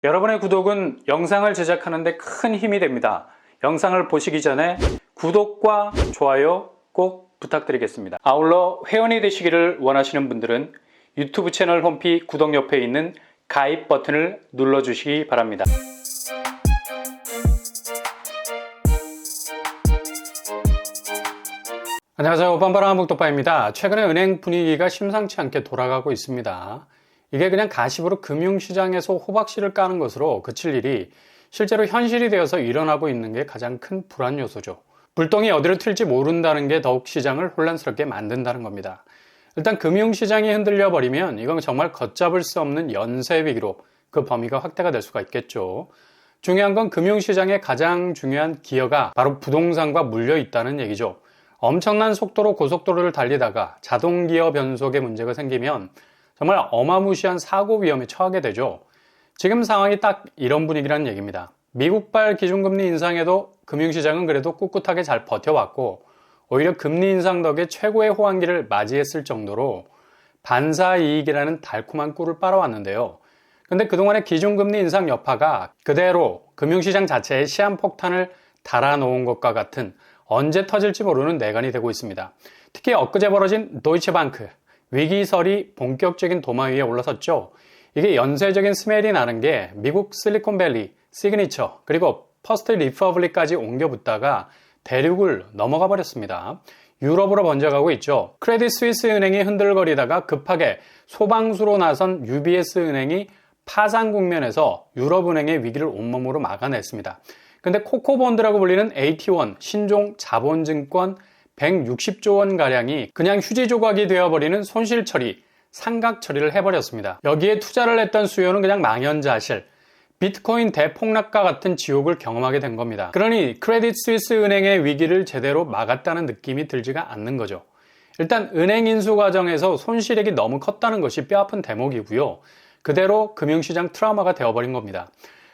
여러분의 구독은 영상을 제작하는 데 큰 힘이 됩니다. 영상을 보시기 전에 구독과 좋아요 꼭 부탁드리겠습니다. 아울러 회원이 되시기를 원하시는 분들은 유튜브 채널 홈피 구독 옆에 있는 가입 버튼을 눌러주시기 바랍니다. 안녕하세요. 빤바라 한국독파입니다. 최근에 은행 분위기가 심상치 않게 돌아가고 있습니다. 이게 그냥 가십으로 금융시장에서 호박씨를 까는 것으로 그칠 일이 실제로 현실이 되어서 일어나고 있는 게 가장 큰 불안 요소죠. 불똥이 어디로 튈지 모른다는 게 더욱 시장을 혼란스럽게 만든다는 겁니다. 일단 금융시장이 흔들려 버리면 이건 정말 걷잡을 수 없는 연쇄 위기로 그 범위가 확대가 될 수가 있겠죠. 중요한 건 금융시장의 가장 중요한 기여가 바로 부동산과 물려 있다는 얘기죠. 엄청난 속도로 고속도로를 달리다가 자동기어 변속에 문제가 생기면 정말 어마무시한 사고 위험에 처하게 되죠. 지금 상황이 딱 이런 분위기라는 얘기입니다. 미국발 기준금리 인상에도 금융시장은 그래도 꿋꿋하게 잘 버텨왔고 오히려 금리 인상 덕에 최고의 호황기를 맞이했을 정도로 반사이익이라는 달콤한 꿀을 빨아왔는데요. 근데 그동안의 기준금리 인상 여파가 그대로 금융시장 자체에 시한폭탄을 달아놓은 것과 같은 언제 터질지 모르는 내관이 되고 있습니다. 특히 엊그제 벌어진 도이체방크 위기설이 본격적인 도마 위에 올라섰죠. 이게 연쇄적인 스멜이 나는 게 미국 실리콘밸리, 시그니처, 그리고 퍼스트 리퍼블릭까지 옮겨붙다가 대륙을 넘어가 버렸습니다. 유럽으로 번져가고 있죠. 크레딧 스위스 은행이 흔들거리다가 급하게 소방수로 나선 UBS 은행이 파산 국면에서 유럽은행의 위기를 온몸으로 막아냈습니다. 근데 코코본드라고 불리는 AT1 신종 자본증권 160조 원가량이 그냥 휴지 조각이 되어버리는 손실 처리, 상각 처리를 해버렸습니다. 여기에 투자를 했던 수요는 그냥 망연자실, 비트코인 대폭락과 같은 지옥을 경험하게 된 겁니다. 그러니 크레딧 스위스 은행의 위기를 제대로 막았다는 느낌이 들지가 않는 거죠. 일단 은행 인수 과정에서 손실액이 너무 컸다는 것이 뼈아픈 대목이고요. 그대로 금융시장 트라우마가 되어버린 겁니다.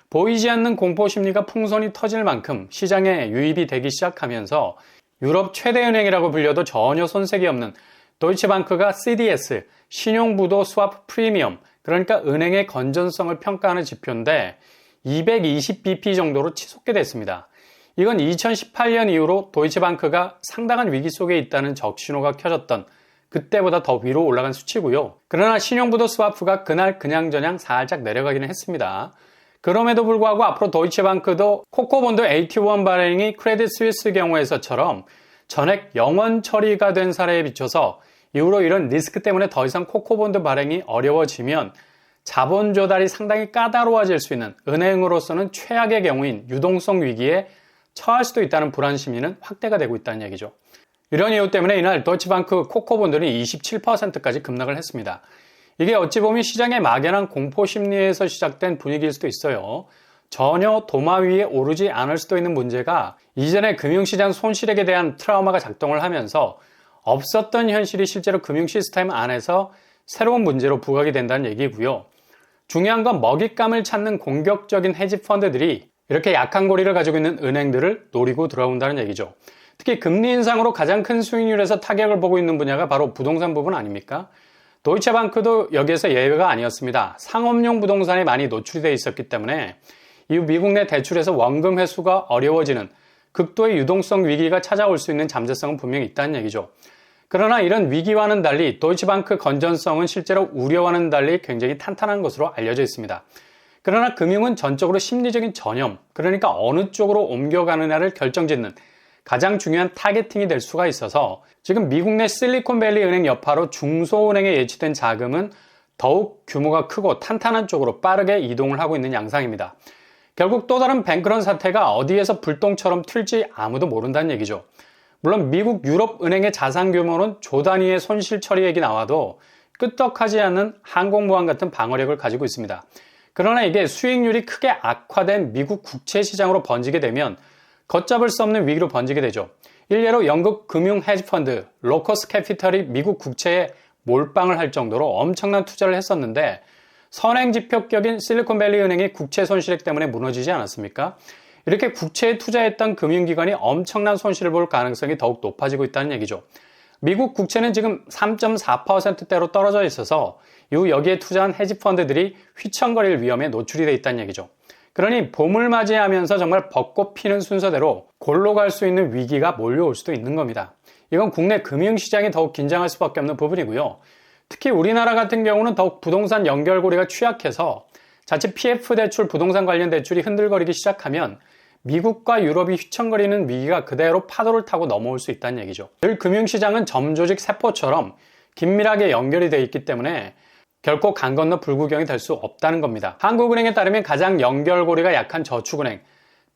보이지 않는 공포심리가 풍선이 터질 만큼 시장에 유입이 되기 시작하면서 유럽 최대 은행이라고 불려도 전혀 손색이 없는 도이체방크가 CDS, 신용부도 스와프 프리미엄, 그러니까 은행의 건전성을 평가하는 지표인데 220bp 정도로 치솟게 됐습니다. 이건 2018년 이후로 도이체방크가 상당한 위기 속에 있다는 적신호가 켜졌던 그때보다 더 위로 올라간 수치고요. 그러나 신용부도 스와프가 그날 그냥저냥 살짝 내려가기는 했습니다. 그럼에도 불구하고 앞으로 도이체방크도 코코본드 AT1 발행이 크레딧 스위스 경우에서처럼 전액 영원 처리가 된 사례에 비춰서 이후로 이런 리스크 때문에 더 이상 코코본드 발행이 어려워지면 자본 조달이 상당히 까다로워질 수 있는 은행으로서는 최악의 경우인 유동성 위기에 처할 수도 있다는 불안 심리는 확대가 되고 있다는 얘기죠. 이런 이유 때문에 이날 도이체방크 코코본드는 27%까지 급락을 했습니다. 이게 어찌 보면 시장의 막연한 공포 심리에서 시작된 분위기일 수도 있어요. 전혀 도마 위에 오르지 않을 수도 있는 문제가 이전에 금융시장 손실액에 대한 트라우마가 작동을 하면서 없었던 현실이 실제로 금융 시스템 안에서 새로운 문제로 부각이 된다는 얘기고요. 중요한 건 먹잇감을 찾는 공격적인 헤지 펀드들이 이렇게 약한 고리를 가지고 있는 은행들을 노리고 들어온다는 얘기죠. 특히 금리 인상으로 가장 큰 수익률에서 타격을 보고 있는 분야가 바로 부동산 부분 아닙니까? 도이체방크도 여기에서 예외가 아니었습니다. 상업용 부동산에 많이 노출되어 있었기 때문에 이후 미국 내 대출에서 원금 회수가 어려워지는 극도의 유동성 위기가 찾아올 수 있는 잠재성은 분명히 있다는 얘기죠. 그러나 이런 위기와는 달리 도이체방크 건전성은 실제로 우려와는 달리 굉장히 탄탄한 것으로 알려져 있습니다. 그러나 금융은 전적으로 심리적인 전염, 그러니까 어느 쪽으로 옮겨가느냐를 결정짓는 가장 중요한 타겟팅이 될 수가 있어서 지금 미국 내 실리콘밸리 은행 여파로 중소은행에 예치된 자금은 더욱 규모가 크고 탄탄한 쪽으로 빠르게 이동을 하고 있는 양상입니다. 결국 또 다른 뱅크런 사태가 어디에서 불똥처럼 튈지 아무도 모른다는 얘기죠. 물론 미국 유럽 은행의 자산 규모는 조 단위의 손실 처리액이 나와도 끄떡하지 않는 항공모함 같은 방어력을 가지고 있습니다. 그러나 이게 수익률이 크게 악화된 미국 국채 시장으로 번지게 되면 걷잡을 수 없는 위기로 번지게 되죠. 일례로 영국 금융 헤지펀드 로커스 캐피털이 미국 국채에 몰빵을 할 정도로 엄청난 투자를 했었는데 선행지표격인 실리콘밸리 은행이 국채 손실액 때문에 무너지지 않았습니까? 이렇게 국채에 투자했던 금융기관이 엄청난 손실을 볼 가능성이 더욱 높아지고 있다는 얘기죠. 미국 국채는 지금 3.4%대로 떨어져 있어서 이후 여기에 투자한 헤지펀드들이 휘청거릴 위험에 노출이 돼 있다는 얘기죠. 그러니 봄을 맞이하면서 정말 벚꽃 피는 순서대로 골로 갈 수 있는 위기가 몰려올 수도 있는 겁니다. 이건 국내 금융시장이 더욱 긴장할 수밖에 없는 부분이고요. 특히 우리나라 같은 경우는 더욱 부동산 연결고리가 취약해서 자칫 PF 대출, 부동산 관련 대출이 흔들거리기 시작하면 미국과 유럽이 휘청거리는 위기가 그대로 파도를 타고 넘어올 수 있다는 얘기죠. 늘 금융시장은 점조직 세포처럼 긴밀하게 연결이 되어 있기 때문에 결코 강 건너 불구경이 될 수 없다는 겁니다. 한국은행에 따르면 가장 연결고리가 약한 저축은행,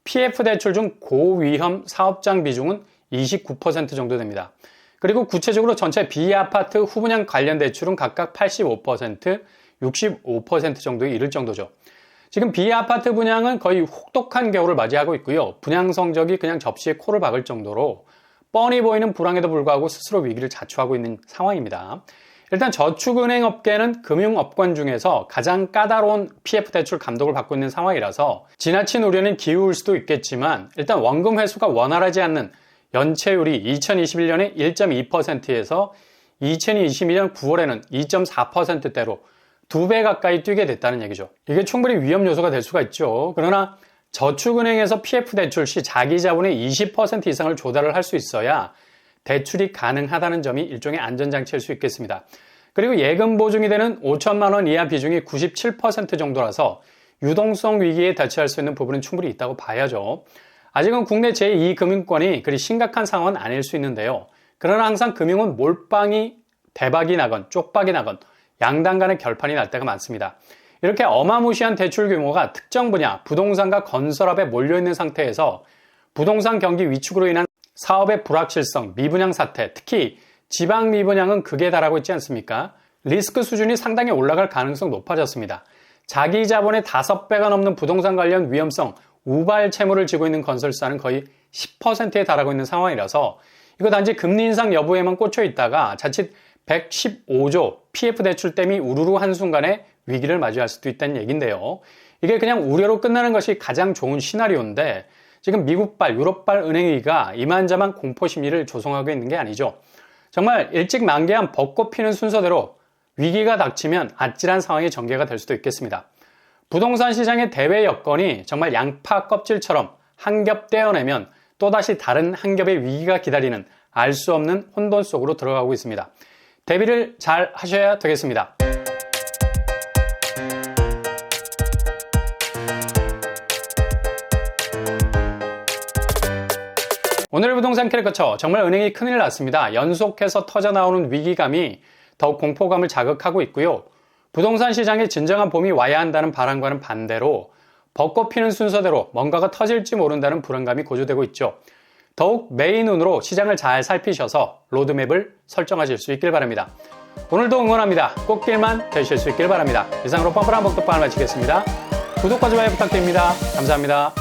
PF 대출 중 고위험 사업장 비중은 29% 정도 됩니다. 그리고 구체적으로 전체 비아파트 후분양 관련 대출은 각각 85%, 65% 정도에 이를 정도죠. 지금 비아파트 분양은 거의 혹독한 겨울을 맞이하고 있고요. 분양 성적이 그냥 접시에 코를 박을 정도로 뻔히 보이는 불황에도 불구하고 스스로 위기를 자초하고 있는 상황입니다. 일단 저축은행 업계는 금융업권 중에서 가장 까다로운 PF 대출 감독을 받고 있는 상황이라서 지나친 우려는 기울 수도 있겠지만 일단 원금 회수가 원활하지 않는 연체율이 2021년에 1.2%에서 2022년 9월에는 2.4%대로 2배 가까이 뛰게 됐다는 얘기죠. 이게 충분히 위험 요소가 될 수가 있죠. 그러나 저축은행에서 PF 대출 시 자기 자본의 20% 이상을 조달을 할 수 있어야 대출이 가능하다는 점이 일종의 안전장치일 수 있겠습니다. 그리고 예금 보증이 되는 5천만 원 이하 비중이 97% 정도라서 유동성 위기에 대처할 수 있는 부분은 충분히 있다고 봐야죠. 아직은 국내 제2금융권이 그리 심각한 상황은 아닐 수 있는데요. 그러나 항상 금융은 몰빵이 대박이 나건 쪽박이 나건 양당 간의 결판이 날 때가 많습니다. 이렇게 어마무시한 대출 규모가 특정 분야, 부동산과 건설업에 몰려있는 상태에서 부동산 경기 위축으로 인한 사업의 불확실성, 미분양 사태, 특히 지방 미분양은 극에 달하고 있지 않습니까? 리스크 수준이 상당히 올라갈 가능성 높아졌습니다. 자기 자본의 5배가 넘는 부동산 관련 위험성, 우발 채무를 지고 있는 건설사는 거의 10%에 달하고 있는 상황이라서 이거 단지 금리 인상 여부에만 꽂혀 있다가 자칫 115조 PF 대출 댐이 우르르 한순간에 위기를 맞이할 수도 있다는 얘기인데요. 이게 그냥 우려로 끝나는 것이 가장 좋은 시나리오인데 지금 미국발, 유럽발 은행위기가 이만저만 공포심리를 조성하고 있는 게 아니죠. 정말 일찍 만개한 벚꽃 피는 순서대로 위기가 닥치면 아찔한 상황이 전개가 될 수도 있겠습니다. 부동산 시장의 대외 여건이 정말 양파 껍질처럼 한 겹 떼어내면 또다시 다른 한 겹의 위기가 기다리는 알 수 없는 혼돈 속으로 들어가고 있습니다. 대비를 잘 하셔야 되겠습니다. 오늘의 부동산 캐릭터처 정말 은행이 큰일 났습니다. 연속해서 터져나오는 위기감이 더욱 공포감을 자극하고 있고요. 부동산 시장에 진정한 봄이 와야 한다는 바람과는 반대로 벚꽃 피는 순서대로 뭔가가 터질지 모른다는 불안감이 고조되고 있죠. 더욱 매의 눈으로 시장을 잘 살피셔서 로드맵을 설정하실 수 있길 바랍니다. 오늘도 응원합니다. 꽃길만 되실 수 있길 바랍니다. 이상으로 뻔뻔한 복덕방을 마치겠습니다. 구독과 좋아요 부탁드립니다. 감사합니다.